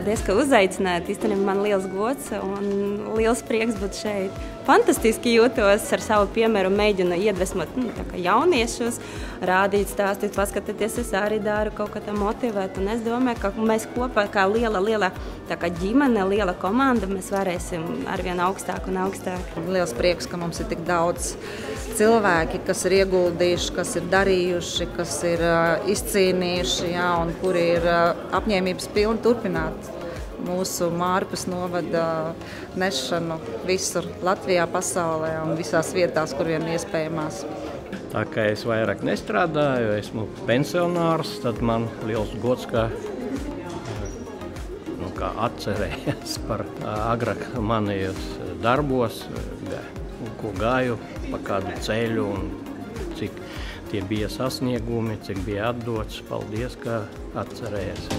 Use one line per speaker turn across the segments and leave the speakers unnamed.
Paldies, ka uzaicinājāt. Īstenībā man liels gods un liels prieks būt šeit. Fantastiski jūtos ar savu piemēru, mēģinu iedvesmot jauniešus, rādīt, stāstīt, paskatieties, es arī daru kaut kā tā motivēt. Un es domāju, ka mēs kopā kā liela ģimene, liela komanda, mēs varēsim arvien augstāk un augstāk.
Liels prieks, ka mums ir tik daudz cilvēki, kas ir ieguldījuši, kas ir darījuši, kas ir izcīnījuši, jā, un kuri ir apņēmības pilni turpināt mūsu Mārpas novada nešanu visur Latvijā, pasaulē un visās vietās, kur vien iespējamās.
Tā kā es vairāk nestrādāju, esmu pensionārs, tad man liels gods, ka atcerējies par agrāk manījos darbos, ko gāju pa kādu ceļu un cik tie bija sasniegumi, cik bija atdots. Paldies, ka atcerējies.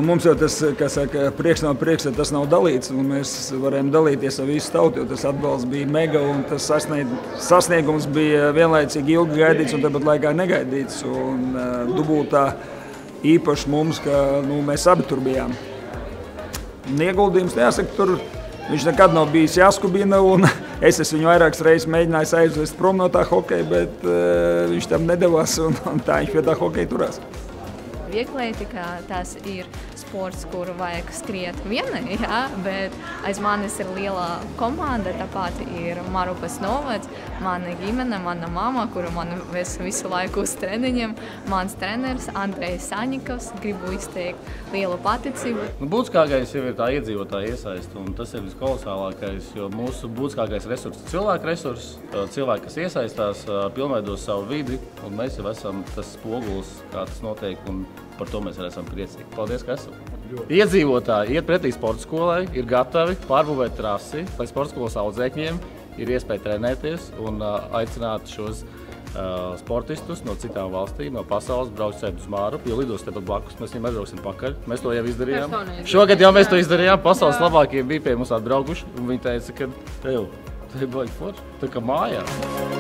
Mums jau tas, kā saka, prieks nav prieks, ja tas nav dalīts, un mēs varējām dalīties ar visu tautu, jo tas atbalsts bija mega, un tas sasniegums bija vienlaicīgi ilgi gaidīts un tāpat laikā negaidīts, un dubultā īpaši mums, ka mēs abi tur bijām. Un ieguldījums, jāsaka, tur viņš nekad nav bijis jāskubina, un es viņu vairākas reizes mēģināju aizvest prom no tā hokeja, bet viņš tam nedavās, un tā viņš pie tā hokeja turās.
Vieglietika tas ir sports, kuru vajag skriet vienai, jā, bet aiz manis ir liela komanda, tāpat ir Mārupas novads, mana ģimene, mana mamma, kuru man visu laiku uz treniņiem, mans treneris Andrejs Saņikovs, gribu izteikt lielu paticību.
Būtiskākais jau ir tā iedzīvotāja iesaiste, un tas ir viskolosālākais, jo mūsu būtiskākais resurs ir cilvēku resurs, cilvēki, kas iesaistās, pilnveido savu vidi, un mēs jau esam tas spogulis, kā tas notiek, un par to mēs arī esam priecīgi. Paldies, ka esam. Iedzīvotāji iet pretī sporta skolai, ir gatavi pārbūvēt trasi, lai sporta skolas audzēkņiem ir iespēja trenēties un aicināt šos sportistus no citām valstīm, no pasaules, braukt uz Mārupu, jo lidos tepat blakus, mēs viņiem aizbrauksim pakaļ. Mēs to jau izdarījām. Šogad jau mēs to izdarījām, pasaules labākie bija pie mums atbraukuši, un viņi teica, ka tev baigi forši, tā kā mājās.